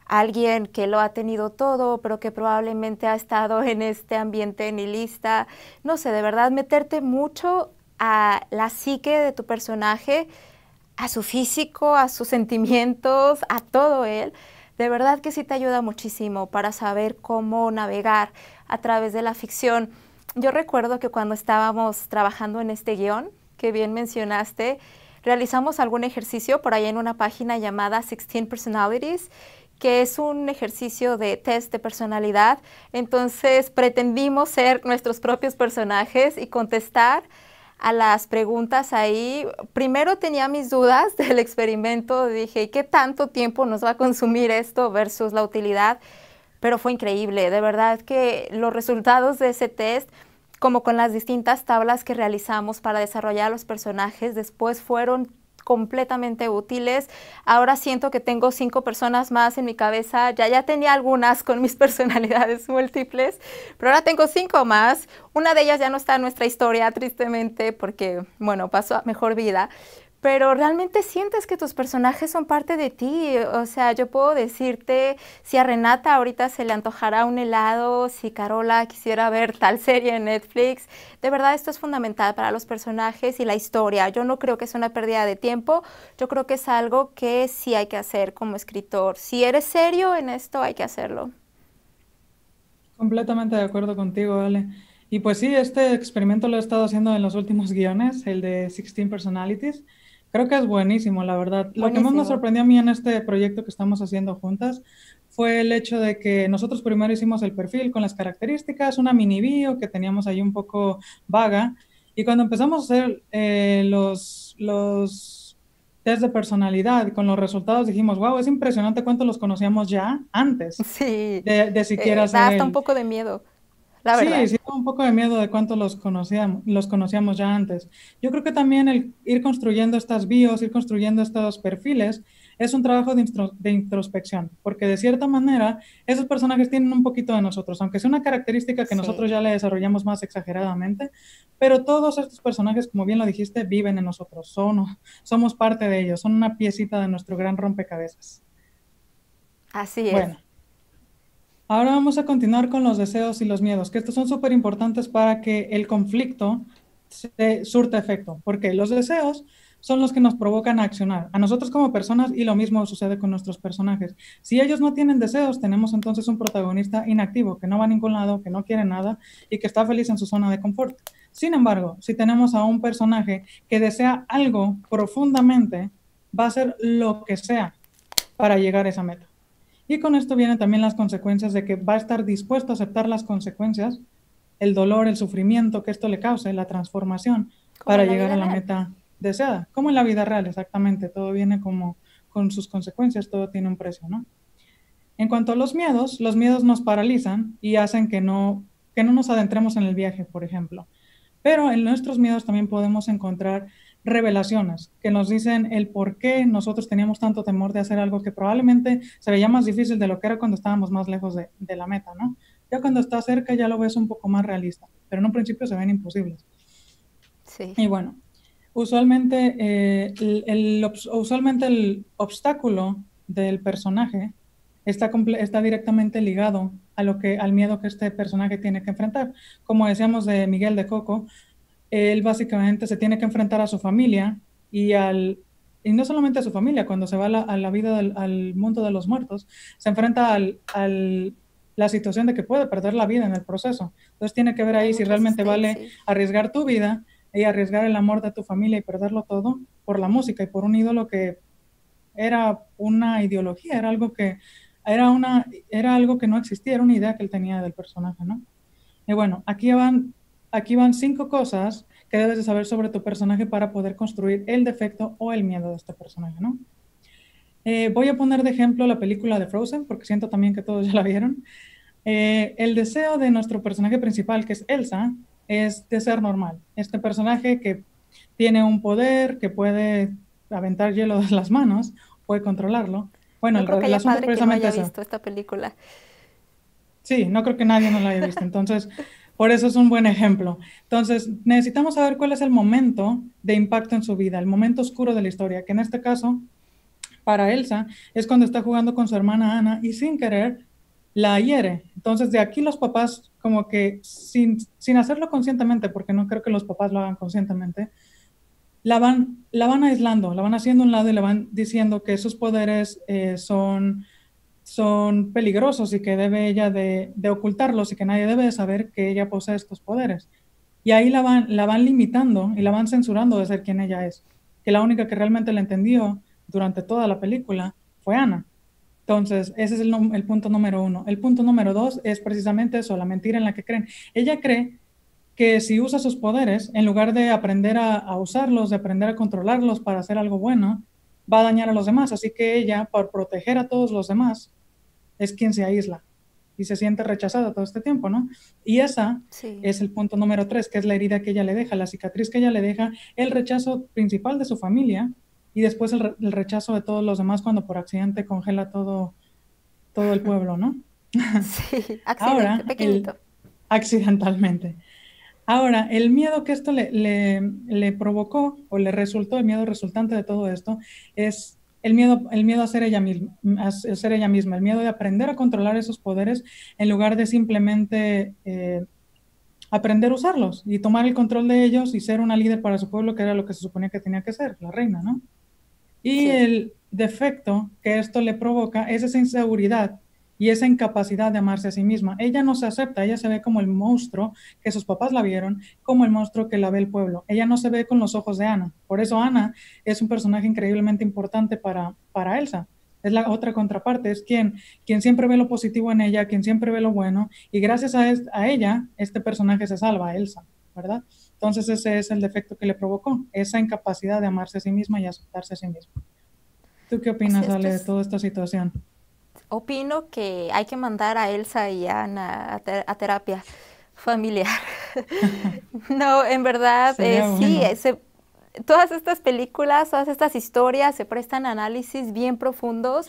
alguien que lo ha tenido todo, pero que probablemente ha estado en este ambiente nihilista. No sé, de verdad, meterte mucho a la psique de tu personaje, a su físico, a sus sentimientos, a todo él. De verdad que sí te ayuda muchísimo para saber cómo navegar a través de la ficción. Yo recuerdo que cuando estábamos trabajando en este guión, que bien mencionaste, realizamos algún ejercicio por ahí en una página llamada 16 Personalities, que es un ejercicio de test de personalidad. Entonces pretendimos ser nuestros propios personajes y contestar a las preguntas ahí. Primero tenía mis dudas del experimento, dije, ¿qué tanto tiempo nos va a consumir esto versus la utilidad? Pero fue increíble, de verdad que los resultados de ese test, como con las distintas tablas que realizamos para desarrollar los personajes, después fueron completamente útiles. Ahora siento que tengo 5 personas más en mi cabeza. Ya tenía algunas con mis personalidades múltiples, pero ahora tengo 5 más. Una de ellas ya no está en nuestra historia, tristemente, porque, bueno, pasó a mejor vida. Pero realmente sientes que tus personajes son parte de ti. O sea, yo puedo decirte si a Renata ahorita se le antojará un helado, si Carola quisiera ver tal serie en Netflix. De verdad, esto es fundamental para los personajes y la historia. Yo no creo que es una pérdida de tiempo. Yo creo que es algo que sí hay que hacer como escritor. Si eres serio en esto, hay que hacerlo. Completamente de acuerdo contigo, Ale. Y pues sí, este experimento lo he estado haciendo en los últimos guiones, el de 16 Personalities. Creo que es buenísimo, la verdad. Lo que más me Buenísimo. sorprendió a mí en este proyecto que estamos haciendo juntas fue el hecho de que nosotros primero hicimos el perfil con las características, una mini bio que teníamos ahí un poco vaga. Y cuando empezamos a hacer los test de personalidad con los resultados, dijimos, wow, es impresionante cuánto los conocíamos ya antes Sí, de siquiera da hacer hasta un el... poco de miedo, la Sí, verdad. sí, da un poco de miedo de cuánto los conocíamos ya antes. Yo creo que también el ir construyendo estas bios, ir construyendo estos perfiles, es un trabajo de introspección, porque de cierta manera esos personajes tienen un poquito de nosotros, aunque sea una característica que nosotros Sí. ya le desarrollamos más exageradamente, pero todos estos personajes, como bien lo dijiste, viven en nosotros, somos parte de ellos, son una piecita de nuestro gran rompecabezas. Así es. Bueno. Ahora vamos a continuar con los deseos y los miedos, que estos son súper importantes para que el conflicto se surta efecto, porque los deseos son los que nos provocan a accionar, a nosotros como personas, y lo mismo sucede con nuestros personajes. Si ellos no tienen deseos, tenemos entonces un protagonista inactivo, que no va a ningún lado, que no quiere nada y que está feliz en su zona de confort. Sin embargo, si tenemos a un personaje que desea algo profundamente, va a hacer lo que sea para llegar a esa meta. Y con esto vienen también las consecuencias de que va a estar dispuesto a aceptar las consecuencias, el dolor, el sufrimiento que esto le cause, la transformación, Como para en la llegar vida a la real. meta deseada. Como en la vida real, exactamente. Todo viene como con sus consecuencias, todo tiene un precio, ¿no? En cuanto a los miedos nos paralizan y hacen que no nos adentremos en el viaje, por ejemplo. Pero en nuestros miedos también podemos encontrar revelaciones que nos dicen el por qué nosotros teníamos tanto temor de hacer algo que probablemente se veía más difícil de lo que era cuando estábamos más lejos de la meta, ¿no? Ya cuando estás cerca ya lo ves un poco más realista, pero en un principio se ven imposibles. Sí. Y bueno, usualmente el obstáculo del personaje está directamente ligado al miedo que este personaje tiene que enfrentar. Como decíamos de Miguel de Coco, él básicamente se tiene que enfrentar a su familia y no solamente a su familia, cuando se va a la vida al mundo de los muertos, se enfrenta la situación de que puede perder la vida en el proceso. Entonces tiene que ver Hay ahí si mucho realmente stake, vale sí. arriesgar tu vida y arriesgar el amor de tu familia y perderlo todo por la música y por un ídolo que era una ideología, era algo que no existía, era una idea que él tenía del personaje, ¿no? Y bueno, aquí van 5 cosas que debes de saber sobre tu personaje para poder construir el defecto o el miedo de este personaje, ¿no? Voy a poner de ejemplo la película de Frozen, porque siento también que todos ya la vieron. El deseo de nuestro personaje principal, que es Elsa, es de ser normal. Este personaje que tiene un poder, que puede aventar hielo de las manos, puede controlarlo. Bueno, No creo que el haya asunto es padre que no precisamente haya eso. visto esta película. Sí, no creo que nadie no la haya visto. Entonces, por eso es un buen ejemplo. Entonces, necesitamos saber cuál es el momento de impacto en su vida, el momento oscuro de la historia, que en este caso, para Elsa, es cuando está jugando con su hermana Ana y sin querer la hiere. Entonces, de aquí los papás, como que sin hacerlo conscientemente, porque no creo que los papás lo hagan conscientemente, la van aislando, la van haciendo a un lado y le van diciendo que sus poderes son peligrosos y que debe ella de ocultarlos y que nadie debe de saber que ella posee estos poderes. Y ahí la van limitando y la van censurando de ser quien ella es. Que la única que realmente la entendió durante toda la película fue Ana. Entonces, ese es el punto número 1. El punto número 2 es precisamente eso, la mentira en la que creen. Ella cree que si usa sus poderes, en lugar de aprender a usarlos, de aprender a controlarlos para hacer algo bueno, va a dañar a los demás. Así que ella, por proteger a todos los demás, es quien se aísla y se siente rechazada todo este tiempo, ¿no? Y esa Sí. es el punto número 3, que es la herida que ella le deja, la cicatriz que ella le deja, el rechazo principal de su familia y después el rechazo de todos los demás cuando por accidente congela todo el pueblo, ¿no? Sí, accidente, Ahora, pequeñito. accidentalmente. Ahora, el miedo que esto le provocó o le resultó, el miedo resultante de todo esto, es el miedo a ser ella misma, el miedo de aprender a controlar esos poderes en lugar de simplemente aprender a usarlos y tomar el control de ellos y ser una líder para su pueblo, que era lo que se suponía que tenía que ser, la reina, ¿no? Y Sí. el defecto que esto le provoca es esa inseguridad y esa incapacidad de amarse a sí misma. Ella no se acepta, ella se ve como el monstruo que sus papás la vieron, como el monstruo que la ve el pueblo. Ella no se ve con los ojos de Ana. Por eso Ana es un personaje increíblemente importante para Elsa. Es la otra contraparte, es quien siempre ve lo positivo en ella, quien siempre ve lo bueno, y gracias a ella, este personaje se salva, Elsa, ¿verdad? Entonces ese es el defecto que le provocó, esa incapacidad de amarse a sí misma y aceptarse a sí misma. ¿Tú qué O sea, opinas, esto Ale, de es, toda esta situación? opino que hay que mandar a Elsa y a Ana a terapia familiar. No, en verdad, Sería sí, bueno. todas estas películas, todas estas historias se prestan a análisis bien profundos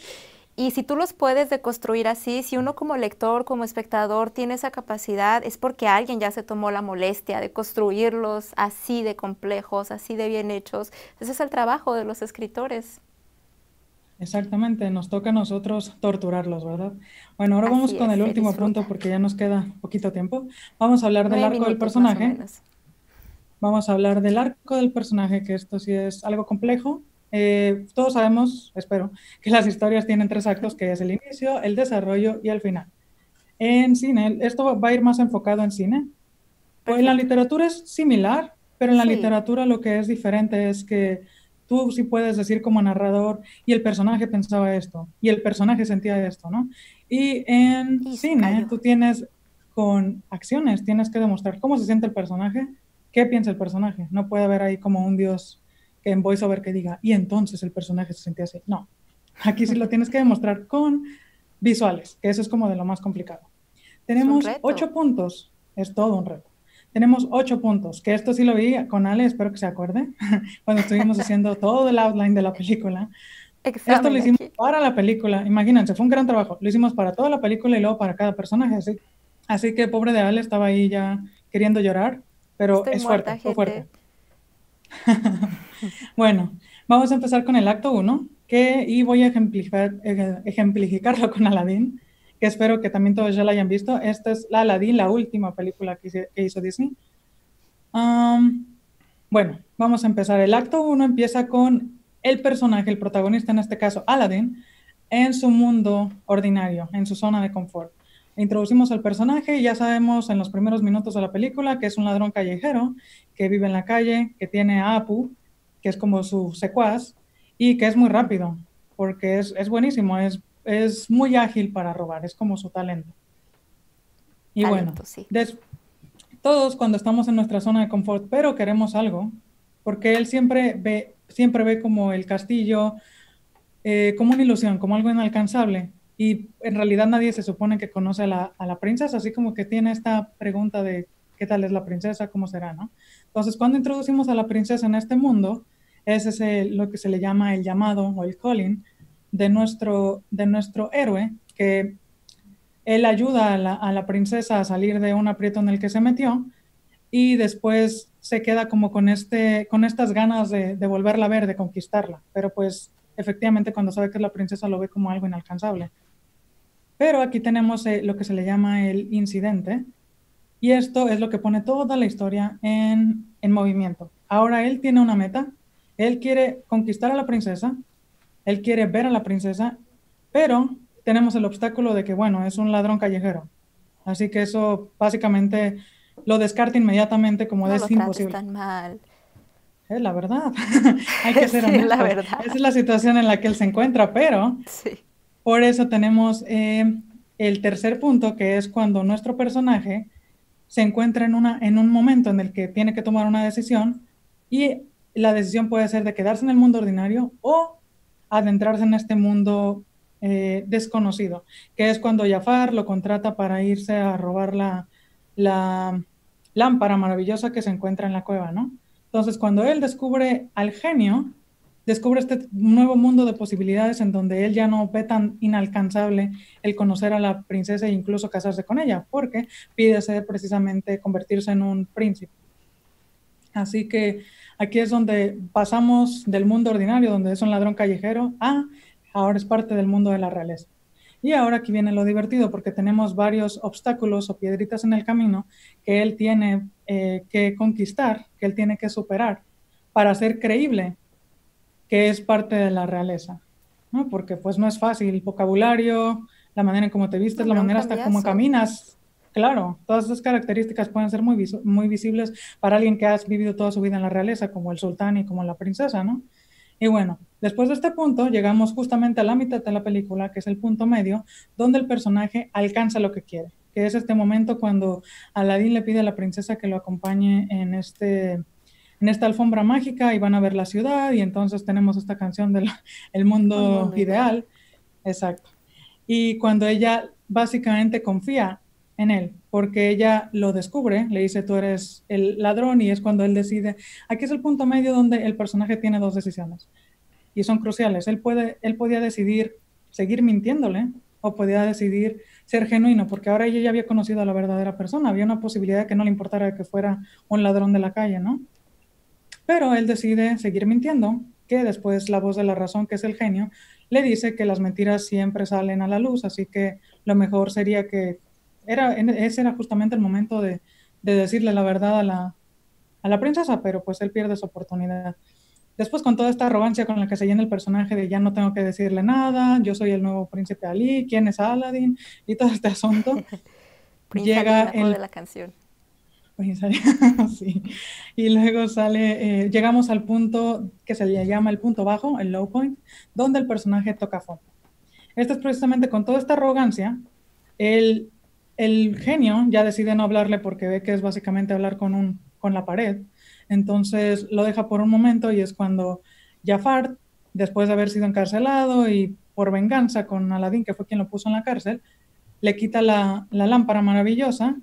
y si tú los puedes deconstruir así, si uno como lector, como espectador tiene esa capacidad, es porque alguien ya se tomó la molestia de construirlos así de complejos, así de bien hechos. Ese es el trabajo de los escritores. Exactamente, nos toca a nosotros torturarlos, ¿verdad? Bueno, ahora vamos Así con es, el se último disfruta. punto porque ya nos queda poquito tiempo. Vamos a hablar del Nueve arco del minutos más o personaje. menos. Vamos a hablar del arco del personaje, que esto sí es algo complejo. Todos sabemos, espero, que las historias tienen 3 actos, que es el inicio, el desarrollo y el final. En cine, esto va a ir más enfocado en cine. Pues en la Perfecto. literatura es similar, pero en la Sí, literatura lo que es diferente es que tú sí puedes decir como narrador y el personaje pensaba esto y el personaje sentía esto, ¿no? Y en y se cine cayó. tú tienes con acciones, tienes que demostrar cómo se siente el personaje, qué piensa el personaje. No puede haber ahí como un dios que en voiceover que diga, y entonces el personaje se sentía así. No, aquí sí lo tienes que demostrar con visuales, que eso es como de lo más complicado. Es un Tenemos reto. 8 puntos, es todo un reto. Tenemos 8 puntos, que esto sí lo vi con Ale, espero que se acuerde, cuando estuvimos haciendo todo el outline de la película. Esto lo Examen hicimos aquí. para la película, imagínense, fue un gran trabajo. Lo hicimos para toda la película y luego para cada personaje. Así que pobre de Ale estaba ahí ya queriendo llorar, pero Estoy es muerta, fuerte, fue gente. fuerte. Bueno, vamos a empezar con el acto 1, y voy a ejemplificarlo con Aladdin, que espero que también todos ya la hayan visto. Esta es la Aladdin, la última película que hizo Disney. Um, bueno, vamos a empezar. El acto 1 empieza con el personaje, el protagonista en este caso, Aladdin, en su mundo ordinario, en su zona de confort. Introducimos al personaje y ya sabemos en los primeros minutos de la película que es un ladrón callejero, que vive en la calle, que tiene a Apu, que es como su secuaz, y que es muy rápido, porque es buenísimo, es muy ágil para robar, es como su talento. Y bueno, Talento, sí. todos cuando estamos en nuestra zona de confort, pero queremos algo, porque él siempre ve como el castillo, como una ilusión, como algo inalcanzable. Y en realidad nadie se supone que conoce a la princesa, así como que tiene esta pregunta de qué tal es la princesa, cómo será, ¿no? Entonces, cuando introducimos a la princesa en este mundo, ese es lo que se le llama el llamado o el calling de nuestro héroe, que él ayuda a la princesa a salir de un aprieto en el que se metió y después se queda como con estas ganas de volverla a ver, de conquistarla. Pero pues efectivamente cuando sabe que es la princesa lo ve como algo inalcanzable. Pero aquí tenemos lo que se le llama el incidente y esto es lo que pone toda la historia en movimiento. Ahora él tiene una meta, él quiere conquistar a la princesa, él quiere ver a la princesa, pero tenemos el obstáculo de que, bueno, es un ladrón callejero. Así que eso básicamente lo descarta inmediatamente como No es lo trates imposible. tan mal. Es la verdad, hay que ser Sí, la honestos. verdad. Esa es la situación en la que él se encuentra, pero Sí. por eso tenemos el tercer punto, que es cuando nuestro personaje se encuentra en un momento en el que tiene que tomar una decisión y la decisión puede ser de quedarse en el mundo ordinario o adentrarse en este mundo desconocido, que es cuando Jafar lo contrata para irse a robar la lámpara maravillosa que se encuentra en la cueva, ¿no? Entonces, cuando él descubre al genio, descubre este nuevo mundo de posibilidades en donde él ya no ve tan inalcanzable el conocer a la princesa e incluso casarse con ella, porque pide ser precisamente convertirse en un príncipe. Así que aquí es donde pasamos del mundo ordinario, donde es un ladrón callejero, a ahora es parte del mundo de la realeza. Y ahora aquí viene lo divertido, porque tenemos varios obstáculos o piedritas en el camino que él tiene que conquistar, que él tiene que superar para ser creíble que es parte de la realeza, ¿no? Porque pues no es fácil, el vocabulario, la manera en cómo te vistes, la Hombre, un manera hasta cómo cambiazo. caminas, claro, todas esas características pueden ser muy visibles para alguien que ha vivido toda su vida en la realeza, como el sultán y como la princesa, ¿no? Y bueno, después de este punto llegamos justamente a la mitad de la película, que es el punto medio, donde el personaje alcanza lo que quiere, que es este momento cuando Aladín le pide a la princesa que lo acompañe en esta alfombra mágica y van a ver la ciudad y entonces tenemos esta canción del el Un mundo mundo ideal. ideal, exacto. Y cuando ella básicamente confía en él, porque ella lo descubre, le dice tú eres el ladrón y es cuando él decide, aquí es el punto medio donde el personaje tiene dos decisiones y son cruciales. Él podía decidir seguir mintiéndole o podía decidir ser genuino, porque ahora ella ya había conocido a la verdadera persona, había una posibilidad de que no le importara que fuera un ladrón de la calle, ¿no? Pero él decide seguir mintiendo, que después la voz de la razón, que es el genio, le dice que las mentiras siempre salen a la luz, así que lo mejor sería que ese era justamente el momento de decirle la verdad a la princesa, pero pues él pierde su oportunidad. Después con toda esta arrogancia con la que se llena el personaje de ya no tengo que decirle nada, yo soy el nuevo príncipe Ali, ¿quién es Aladdin? Y todo este asunto, Prince Ali, llega me acuerdo de el la canción. sí. Y luego llegamos al punto que se le llama el punto bajo, el low point, donde el personaje toca fondo. Esto es precisamente con toda esta arrogancia, el, el genio ya decide no hablarle porque ve que es básicamente hablar con la pared. Entonces lo deja por un momento y es cuando Jafar, después de haber sido encarcelado y por venganza con Aladín, que fue quien lo puso en la cárcel, le quita la lámpara maravillosa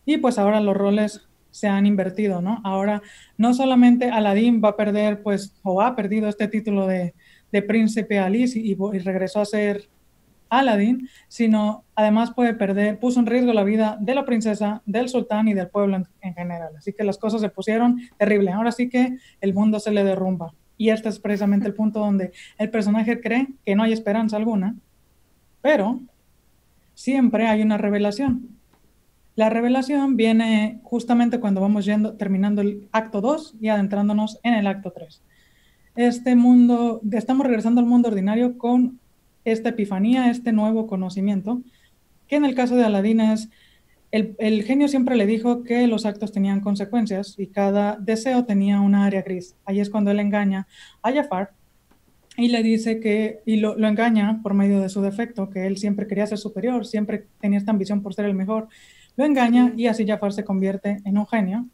y pues ahora los roles se han invertido, ¿no? Ahora no solamente Aladdin va a perder, pues, o ha perdido este título de príncipe Ali y regresó a ser Aladdin, sino además puso en riesgo la vida de la princesa, del sultán y del pueblo en general. Así que las cosas se pusieron terribles. Ahora sí que el mundo se le derrumba. Y este es precisamente el punto donde el personaje cree que no hay esperanza alguna, pero siempre hay una revelación. La revelación viene justamente cuando vamos terminando el acto 2 y adentrándonos en el acto 3. Estamos regresando al mundo ordinario con esta epifanía, este nuevo conocimiento, que en el caso de Aladín es, el genio siempre le dijo que los actos tenían consecuencias y cada deseo tenía una área gris. Ahí es cuando él engaña a Jafar y le dice y lo engaña por medio de su defecto, que él siempre quería ser superior, siempre tenía esta ambición por ser el mejor. Lo engaña y así Jafar se convierte en un genio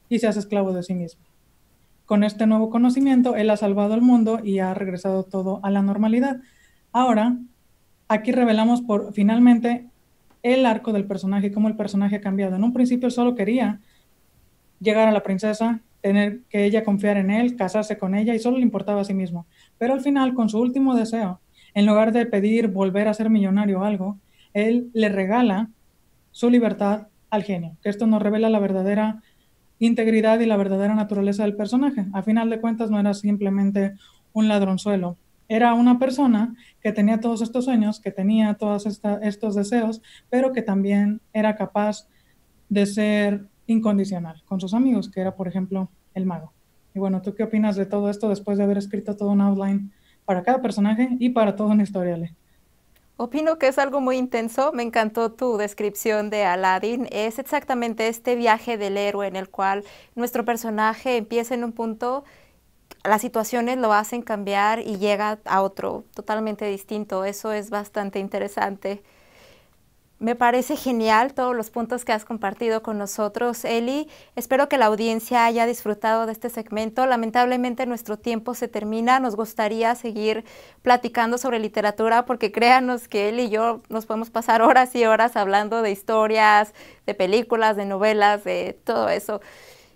y se hace esclavo de sí mismo. Con este nuevo conocimiento, él ha salvado el mundo y ha regresado todo a la normalidad. Ahora, aquí revelamos finalmente el arco del personaje, cómo el personaje ha cambiado. En un principio solo quería llegar a la princesa, tener que ella confiar en él, casarse con ella y solo le importaba a sí mismo. Pero al final, con su último deseo, en lugar de pedir volver a ser millonario o algo, él le regala su libertad al genio, que esto nos revela la verdadera integridad y la verdadera naturaleza del personaje. A final de cuentas no era simplemente un ladronzuelo, era una persona que tenía todos estos sueños, que tenía todos estos deseos, pero que también era capaz de ser incondicional con sus amigos, que era, por ejemplo, el mago. Y bueno, ¿tú qué opinas de todo esto después de haber escrito todo un outline para cada personaje y para todo un historial? Opino que es algo muy intenso. Me encantó tu descripción de Aladdin. Es exactamente este viaje del héroe en el cual nuestro personaje empieza en un punto, las situaciones lo hacen cambiar y llega a otro totalmente distinto. Eso es bastante interesante. Me parece genial todos los puntos que has compartido con nosotros, Eli. Espero que la audiencia haya disfrutado de este segmento. Lamentablemente nuestro tiempo se termina. Nos gustaría seguir platicando sobre literatura porque créanos que Eli y yo nos podemos pasar horas y horas hablando de historias, de películas, de novelas, de todo eso.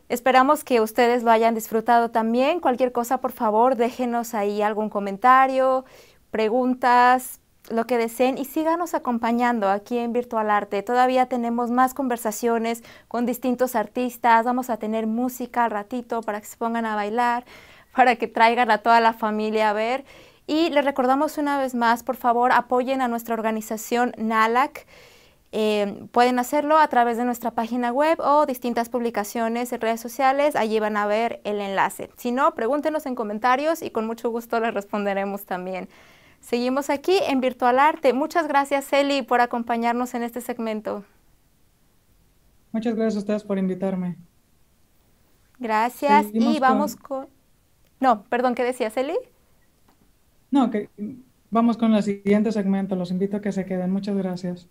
Esperamos que ustedes lo hayan disfrutado también. Cualquier cosa, por favor, déjenos ahí algún comentario, preguntas, lo que deseen y síganos acompañando aquí en Virtual Arte. Todavía tenemos más conversaciones con distintos artistas, vamos a tener música al ratito para que se pongan a bailar, para que traigan a toda la familia a ver. Y les recordamos una vez más, por favor, apoyen a nuestra organización NALAC. Pueden hacerlo a través de nuestra página web o distintas publicaciones en redes sociales, allí van a ver el enlace. Si no, pregúntenos en comentarios y con mucho gusto les responderemos también. Seguimos aquí en Virtual Arte. Muchas gracias, Eli, por acompañarnos en este segmento. Muchas gracias a ustedes por invitarme. Gracias. Y vamos con... No, perdón, ¿qué decías, Eli? No, que vamos con el siguiente segmento. Los invito a que se queden. Muchas gracias.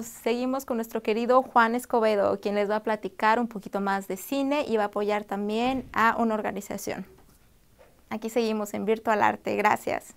Seguimos con nuestro querido Juan Escobedo, quien les va a platicar un poquito más de cine y va a apoyar también a una organización. Aquí seguimos en Virtual Arte. Gracias.